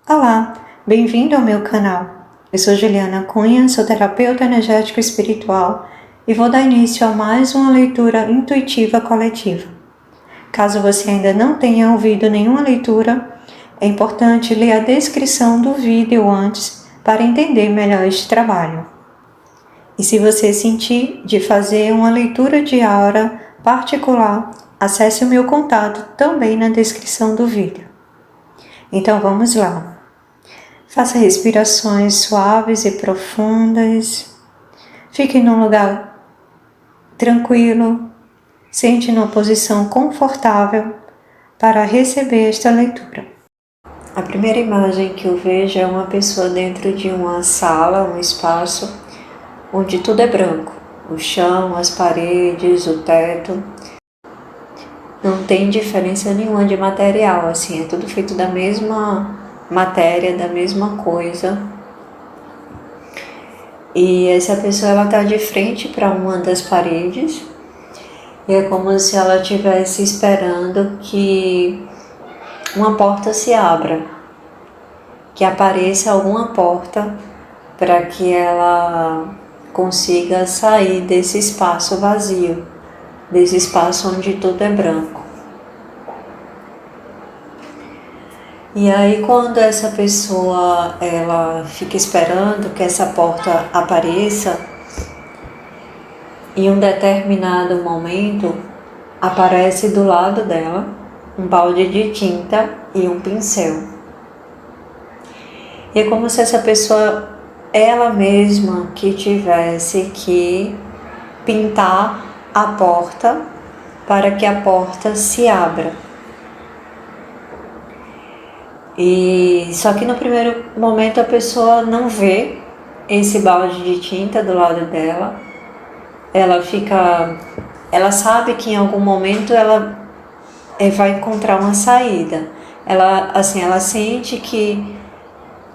Olá, bem-vindo ao meu canal. Eu sou Juliana Cunha, sou terapeuta energético espiritual e vou dar início a mais uma leitura intuitiva coletiva. Caso você ainda não tenha ouvido nenhuma leitura, é importante ler a descrição do vídeo antes para entender melhor este trabalho. E se você sentir de fazer uma leitura de aura particular, acesse o meu contato também na descrição do vídeo. Então vamos lá. Faça respirações suaves e profundas. Fique num lugar tranquilo, sente numa posição confortável para receber esta leitura. A primeira imagem que eu vejo é uma pessoa dentro de uma sala, um espaço, onde tudo é branco. O chão, as paredes, o teto. Não tem diferença nenhuma de material, assim, é tudo feito da mesma matéria, da mesma coisa. E essa pessoa, ela tá de frente para uma das paredes e é como se ela estivesse esperando que uma porta se abra, que apareça alguma porta para que ela consiga sair desse espaço vazio, desse espaço onde tudo é branco. E aí quando essa pessoa ela fica esperando que essa porta apareça, em um determinado momento aparece do lado dela um balde de tinta e um pincel. E é como se essa pessoa, ela mesma, que tivesse que pintar a porta para que a porta se abra. E só que no primeiro momento a pessoa não vê esse balde de tinta do lado dela. Ela sabe que em algum momento ela vai encontrar uma saída. Ela sente que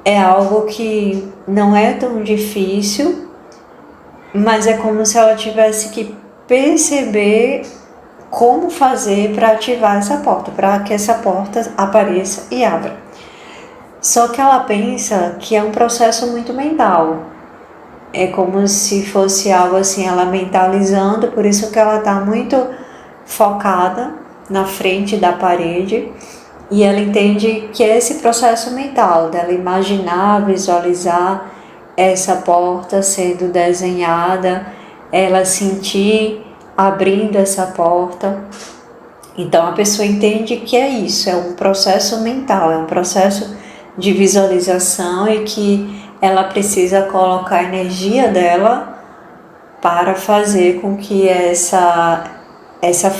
é algo que não é tão difícil, mas é como se ela tivesse que perceber como fazer para ativar essa porta, para que essa porta apareça e abra. Só que ela pensa que é um processo muito mental. É como se fosse algo assim, ela mentalizando, por isso que ela está muito focada na frente da parede. E ela entende que é esse processo mental, dela imaginar, visualizar essa porta sendo desenhada, ela sentir abrindo essa porta. Então a pessoa entende que é isso, é um processo mental, é um processo de visualização e que ela precisa colocar a energia dela para fazer com que essa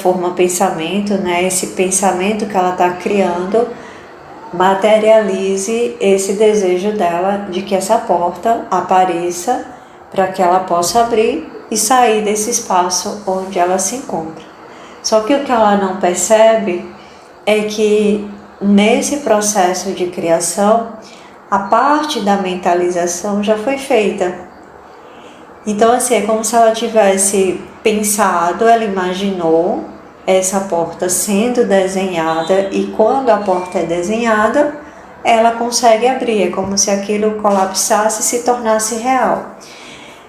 forma pensamento, né, esse pensamento que ela está criando, materialize esse desejo dela de que essa porta apareça para que ela possa abrir e sair desse espaço onde ela se encontra. Só que o que ela não percebe é que nesse processo de criação, a parte da mentalização já foi feita. Então, assim, é como se ela tivesse pensado, ela imaginou essa porta sendo desenhada e quando a porta é desenhada, ela consegue abrir. É como se aquilo colapsasse e se tornasse real.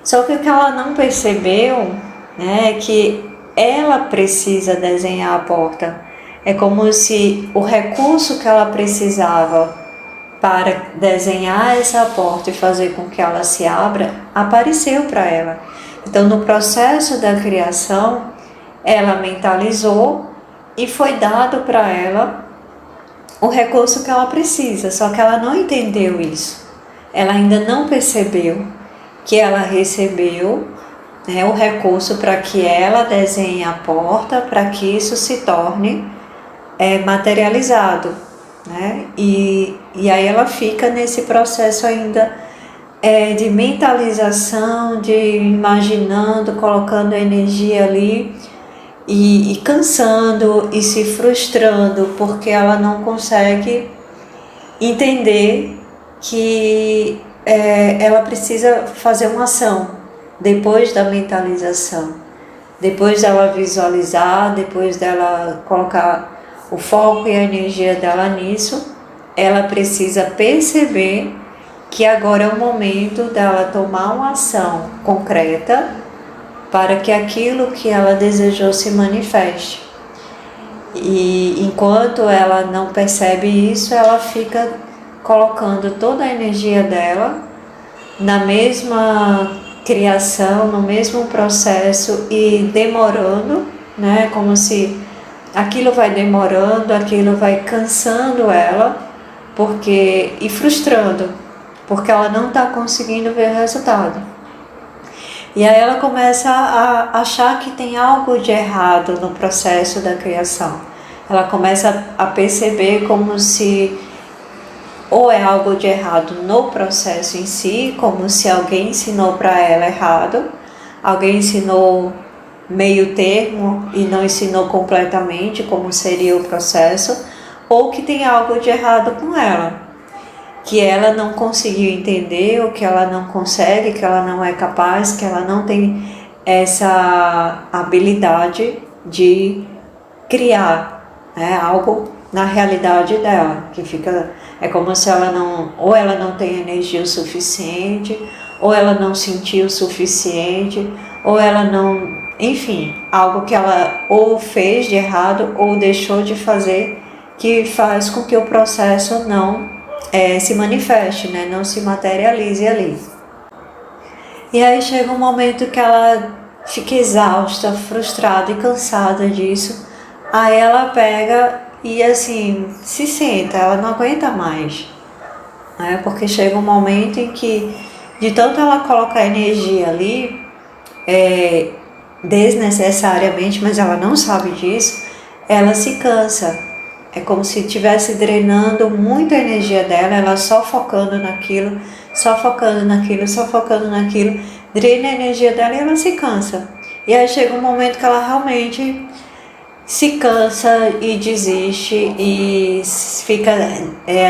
Só que o que ela não percebeu, né, é que ela precisa desenhar a porta. É como se o recurso que ela precisava para desenhar essa porta e fazer com que ela se abra, apareceu para ela. Então, no processo da criação, ela mentalizou e foi dado para ela o recurso que ela precisa, só que ela não entendeu isso. Ela ainda não percebeu que ela recebeu, né, o recurso para que ela desenhe a porta, para que isso se torne materializado, né? E aí ela fica nesse processo ainda de mentalização, de imaginando, colocando a energia ali e cansando e se frustrando porque ela não consegue entender que ela precisa fazer uma ação depois da mentalização, depois dela visualizar, depois dela colocar o foco e a energia dela nisso, ela precisa perceber que agora é o momento dela tomar uma ação concreta para que aquilo que ela desejou se manifeste. E enquanto ela não percebe isso, ela fica colocando toda a energia dela na mesma criação, no mesmo processo e demorando, né? Como se aquilo vai demorando, aquilo vai cansando ela, e frustrando, porque ela não está conseguindo ver o resultado. E aí ela começa a achar que tem algo de errado no processo da criação. Ela começa a perceber como se ou é algo de errado no processo em si, como se alguém ensinou para ela errado, alguém ensinou meio termo e não ensinou completamente como seria o processo, ou que tem algo de errado com ela, que ela não conseguiu entender, ou que ela não consegue, que ela não é capaz, que ela não tem essa habilidade de criar, né, algo na realidade dela, que fica, é como se ela não tem energia o suficiente, ou ela não sentiu o suficiente, ou ela não, enfim, algo que ela ou fez de errado ou deixou de fazer, que faz com que o processo não se manifeste, né? Não se materialize ali. E aí chega um momento que ela fica exausta, frustrada e cansada disso. Aí ela pega e assim, se senta, ela não aguenta mais, né? Porque chega um momento em que, de tanto ela colocar energia ali, desnecessariamente, mas ela não sabe disso, ela se cansa. É como se estivesse drenando muita energia dela, ela só focando naquilo, só focando naquilo, só focando naquilo, drena a energia dela e ela se cansa. E aí chega um momento que ela realmente se cansa e desiste e fica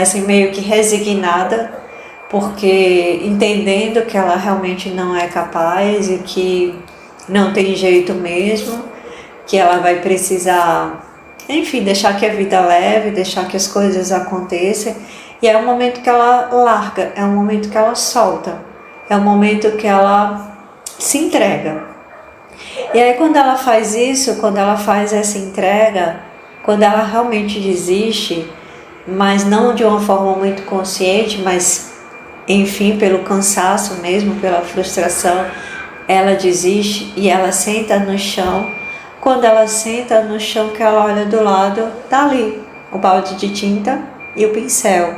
assim meio que resignada, porque entendendo que ela realmente não é capaz e que não tem jeito mesmo, que ela vai precisar, enfim, deixar que a vida leve, deixar que as coisas aconteçam. E é o momento que ela larga, é o momento que ela solta, é o momento que ela se entrega. E aí quando ela faz isso, quando ela faz essa entrega, quando ela realmente desiste, mas não de uma forma muito consciente, mas enfim, pelo cansaço mesmo, pela frustração, ela desiste e ela senta no chão. Quando ela senta no chão, que ela olha do lado, tá ali o balde de tinta e o pincel.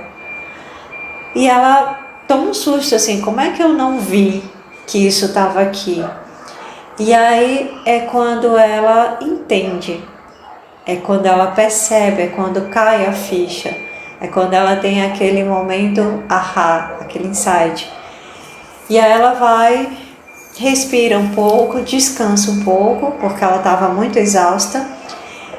E ela toma um susto assim, como é que eu não vi que isso estava aqui? E aí é quando ela entende, é quando ela percebe, é quando cai a ficha, é quando ela tem aquele momento ahá, aquele insight. E aí ela vai, respira um pouco, descansa um pouco, porque ela estava muito exausta.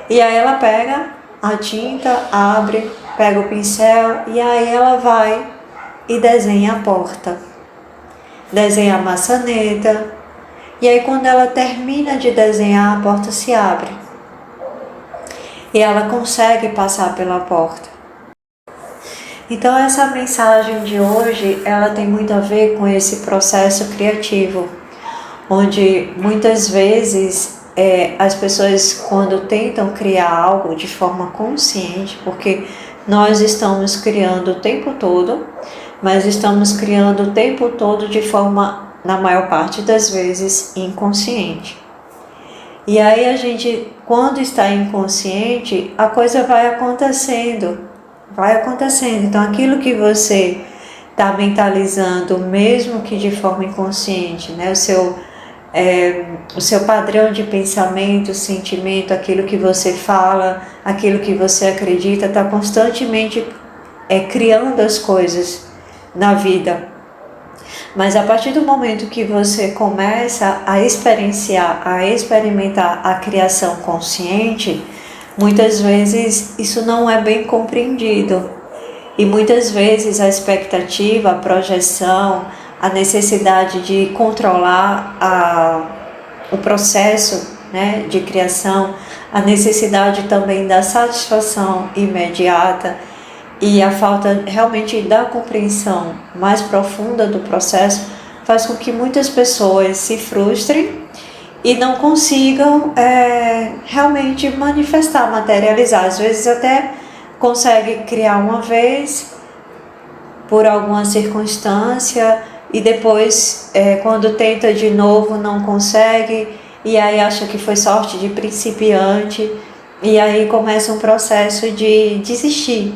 E aí ela pega a tinta, abre, pega o pincel e aí ela vai e desenha a porta. Desenha a maçaneta. E aí quando ela termina de desenhar, a porta se abre. E ela consegue passar pela porta. Então essa mensagem de hoje, ela tem muito a ver com esse processo criativo, onde muitas vezes as pessoas, quando tentam criar algo de forma consciente, porque nós estamos criando o tempo todo, mas estamos criando o tempo todo de forma, na maior parte das vezes, inconsciente. E aí a gente, quando está inconsciente, a coisa vai acontecendo. Então aquilo que você está mentalizando, mesmo que de forma inconsciente, né? O seu padrão de pensamento, sentimento, aquilo que você fala, aquilo que você acredita, está constantemente criando as coisas na vida. Mas a partir do momento que você começa a experienciar, a experimentar a criação consciente, muitas vezes isso não é bem compreendido. E muitas vezes a expectativa, a projeção, a necessidade de controlar o processo, né, de criação, a necessidade também da satisfação imediata, e a falta realmente da compreensão mais profunda do processo faz com que muitas pessoas se frustrem e não consigam realmente manifestar, materializar. Às vezes até consegue criar uma vez por alguma circunstância e depois quando tenta de novo não consegue e aí acha que foi sorte de principiante e aí começa um processo de desistir,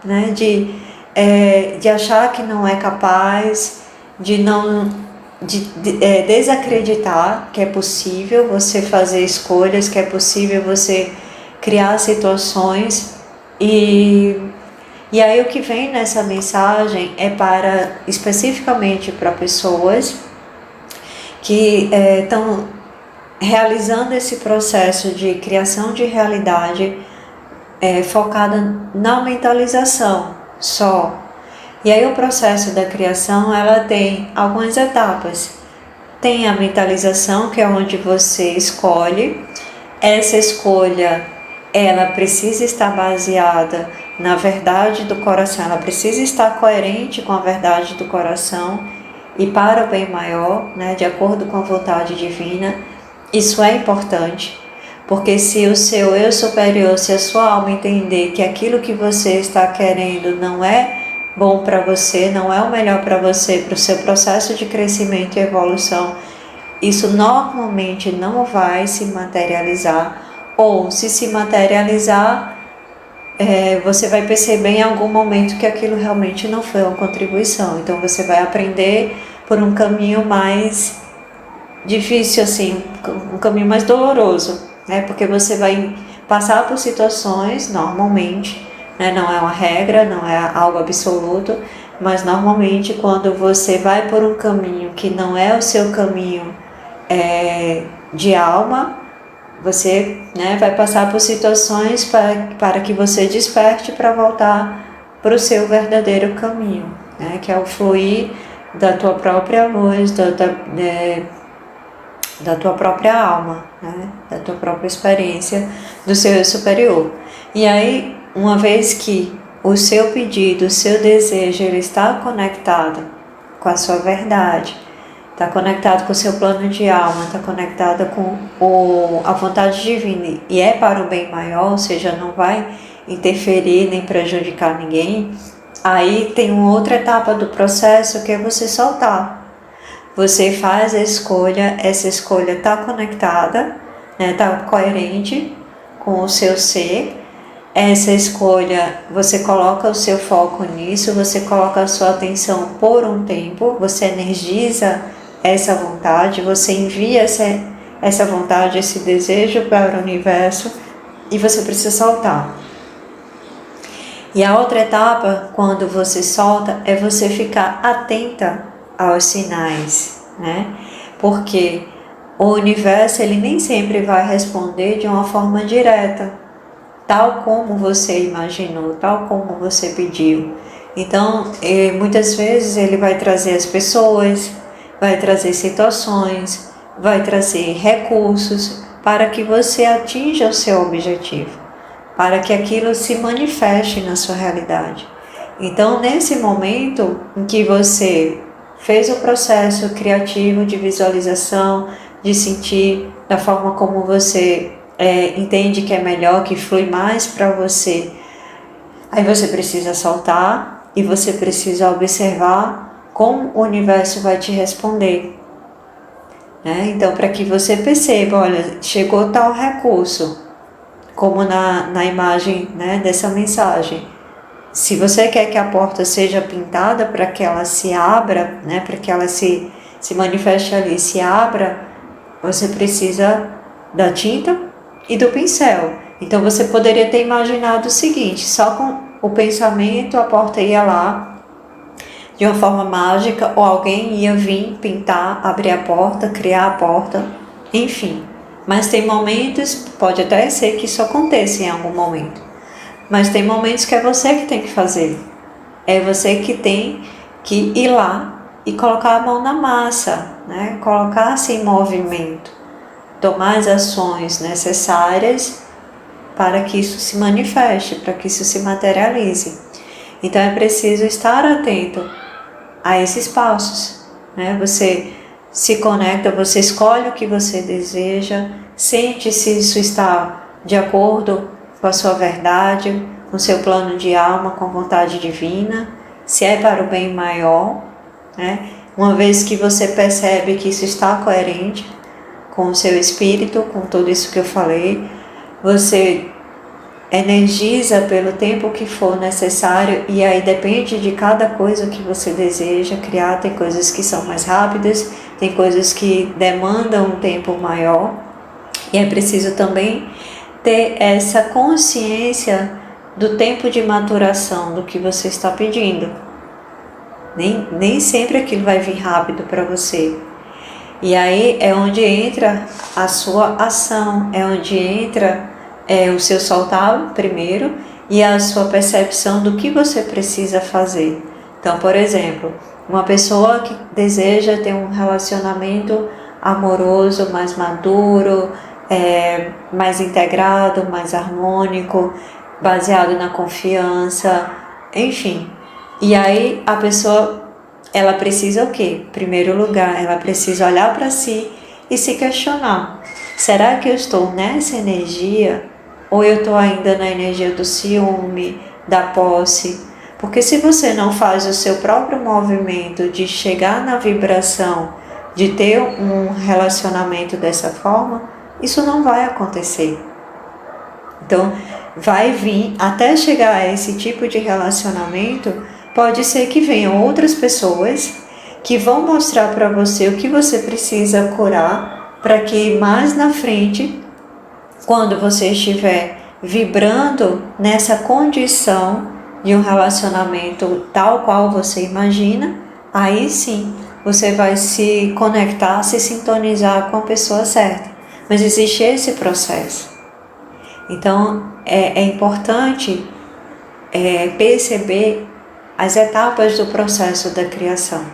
né? De achar que não é capaz, de desacreditar que é possível você fazer escolhas, que é possível você criar situações e aí o que vem nessa mensagem é especificamente para pessoas que estão realizando esse processo de criação de realidade focada na mentalização só. E aí o processo da criação, ela tem algumas etapas. Tem a mentalização, que é onde você escolhe. Essa escolha, ela precisa estar baseada na verdade do coração, ela precisa estar coerente com a verdade do coração e para o bem maior, né, de acordo com a vontade divina. Isso é importante, porque se o seu eu superior, se a sua alma entender que aquilo que você está querendo não é bom para você, não é o melhor para você, para o seu processo de crescimento e evolução, isso normalmente não vai se materializar, ou se materializar, você vai perceber em algum momento que aquilo realmente não foi uma contribuição. Então você vai aprender por um caminho mais difícil, assim, um caminho mais doloroso, né? Porque você vai passar por situações normalmente, né? Não é uma regra, não é algo absoluto, mas normalmente quando você vai por um caminho que não é o seu caminho de alma, você, né, vai passar por situações para que você desperte para voltar para o seu verdadeiro caminho, né? Que é o fluir da tua própria luz, da tua própria alma, né? Da tua própria experiência, do seu eu superior. E aí, uma vez que o seu pedido, o seu desejo, ele está conectado com a sua verdade, está conectado com o seu plano de alma, está conectado com a vontade divina e é para o bem maior, ou seja, não vai interferir nem prejudicar ninguém, aí tem uma outra etapa do processo que é você soltar. Você faz a escolha, essa escolha está conectada, está, né, coerente com o seu ser. Essa escolha, você coloca o seu foco nisso, você coloca a sua atenção por um tempo, você energiza essa vontade, você envia essa vontade, esse desejo para o universo e você precisa soltar. E a outra etapa, quando você solta, é você ficar atenta aos sinais, né? Porque o universo, ele nem sempre vai responder de uma forma direta, tal como você imaginou, tal como você pediu. Então, muitas vezes ele vai trazer as pessoas, vai trazer situações, vai trazer recursos para que você atinja o seu objetivo, para que aquilo se manifeste na sua realidade. Então, nesse momento em que você fez o processo criativo de visualização, de sentir da forma como você entende que é melhor, que flui mais para você, aí você precisa soltar e você precisa observar como o universo vai te responder, né? Então, para que você perceba, olha, chegou tal recurso, como na imagem, né, dessa mensagem. Se você quer que a porta seja pintada para que ela se abra, né, para que ela se manifeste ali, se abra, você precisa da tinta e do pincel. Então você poderia ter imaginado o seguinte: só com o pensamento a porta ia lá de uma forma mágica, ou alguém ia vir pintar, abrir a porta, criar a porta, enfim. Mas tem momentos, pode até ser que isso aconteça em algum momento, mas tem momentos que é você que tem que fazer, é você que tem que ir lá e colocar a mão na massa, né? Colocar-se em movimento, tomar as ações necessárias para que isso se manifeste, para que isso se materialize. Então é preciso estar atento a esses passos, né? Você se conecta, você escolhe o que você deseja, sente se isso está de acordo com a sua verdade, com o seu plano de alma, com a vontade divina, se é para o bem maior, né? Uma vez que você percebe que isso está coerente com o seu espírito, com tudo isso que eu falei, você energiza pelo tempo que for necessário, e aí depende de cada coisa que você deseja criar. Tem coisas que são mais rápidas, tem coisas que demandam um tempo maior, e é preciso também ter essa consciência do tempo de maturação do que você está pedindo. Nem sempre aquilo vai vir rápido para você. E aí é onde entra a sua ação, é onde entra o seu soltar primeiro e a sua percepção do que você precisa fazer. Então, por exemplo, uma pessoa que deseja ter um relacionamento amoroso, mais maduro, mais integrado, mais harmônico, baseado na confiança, enfim. E aí a pessoa, ela precisa o quê? Em primeiro lugar, ela precisa olhar para si e se questionar. Será que eu estou nessa energia? Ou eu estou ainda na energia do ciúme, da posse? Porque se você não faz o seu próprio movimento de chegar na vibração, de ter um relacionamento dessa forma, isso não vai acontecer. Então, vai vir, até chegar a esse tipo de relacionamento, pode ser que venham outras pessoas que vão mostrar para você o que você precisa curar, para que mais na frente, quando você estiver vibrando nessa condição de um relacionamento tal qual você imagina, aí sim você vai se conectar, se sintonizar com a pessoa certa. Mas existe esse processo. Então é importante perceber as etapas do processo da criação,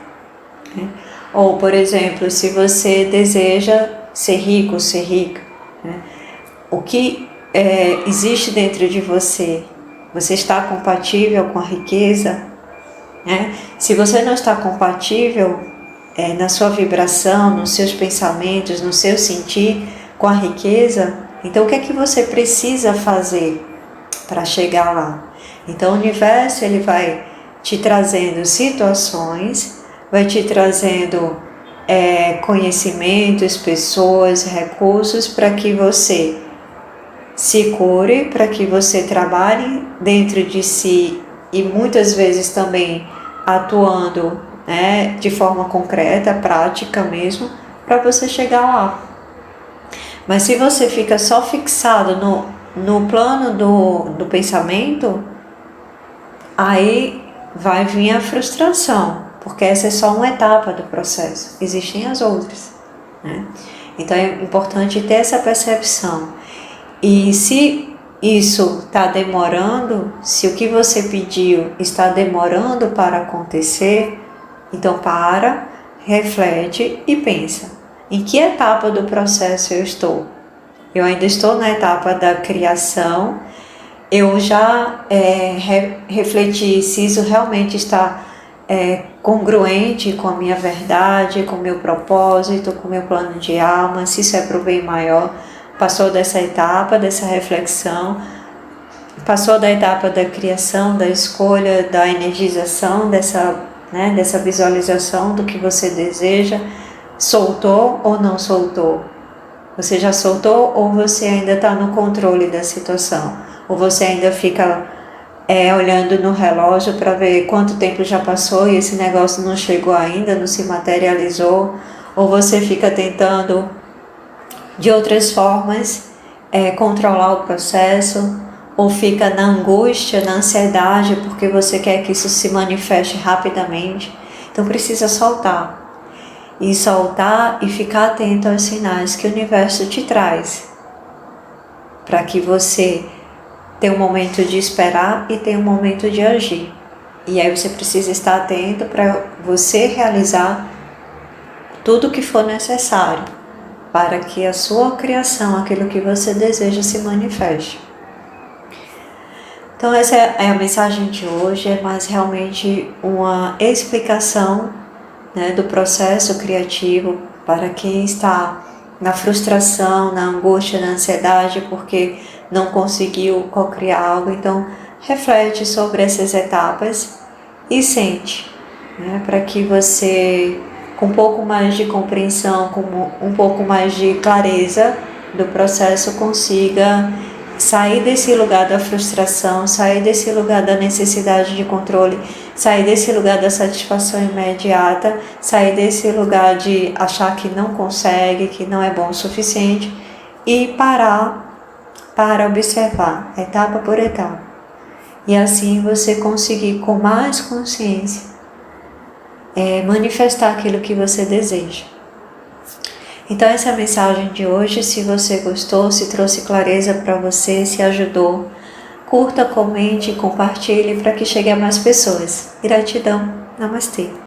né? Ou, por exemplo, se você deseja ser rico, ser rica, né? O que existe dentro de você? Você está compatível com a riqueza, né? Se você não está compatível na sua vibração, nos seus pensamentos, no seu sentir com a riqueza, então o que é que você precisa fazer para chegar lá? Então o universo, ele vai te trazendo situações, vai te trazendo conhecimentos, pessoas, recursos para que você se cure, para que você trabalhe dentro de si e muitas vezes também atuando, né, de forma concreta, prática mesmo, para você chegar lá. Mas se você fica só fixado no plano do pensamento, aí vai vir a frustração, porque essa é só uma etapa do processo, existem as outras, né? Então é importante ter essa percepção. E se isso está demorando, se o que você pediu está demorando para acontecer, então para, reflete e pensa: em que etapa do processo eu estou? Eu ainda estou na etapa da criação. Eu já refleti se isso realmente está congruente com a minha verdade, com o meu propósito, com o meu plano de alma, se isso é para o bem maior. Passou dessa etapa, dessa reflexão, passou da etapa da criação, da escolha, da energização, dessa visualização do que você deseja. Soltou ou não soltou? Você já soltou ou você ainda está no controle da situação? Ou você ainda fica olhando no relógio para ver quanto tempo já passou e esse negócio não chegou ainda, não se materializou? Ou você fica tentando de outras formas controlar o processo? Ou fica na angústia, na ansiedade, porque você quer que isso se manifeste rapidamente? Então precisa soltar. E soltar e ficar atento aos sinais que o universo te traz, para que você tenha um momento de esperar e tenha um momento de agir. E aí você precisa estar atento para você realizar tudo o que for necessário para que a sua criação, aquilo que você deseja, se manifeste. Então essa é a mensagem de hoje, é mais realmente uma explicação, né, do processo criativo para quem está na frustração, na angústia, na ansiedade, porque não conseguiu co-criar algo. Então reflete sobre essas etapas e sente, né, para que você, com um pouco mais de compreensão, com um pouco mais de clareza do processo, consiga sair desse lugar da frustração, sair desse lugar da necessidade de controle, sair desse lugar da satisfação imediata, sair desse lugar de achar que não consegue, que não é bom o suficiente, e parar para observar, etapa por etapa. E assim você conseguir, com mais consciência, manifestar aquilo que você deseja. Então essa é a mensagem de hoje. Se você gostou, se trouxe clareza para você, se ajudou, curta, comente e compartilhe para que chegue a mais pessoas. Gratidão. Namastê.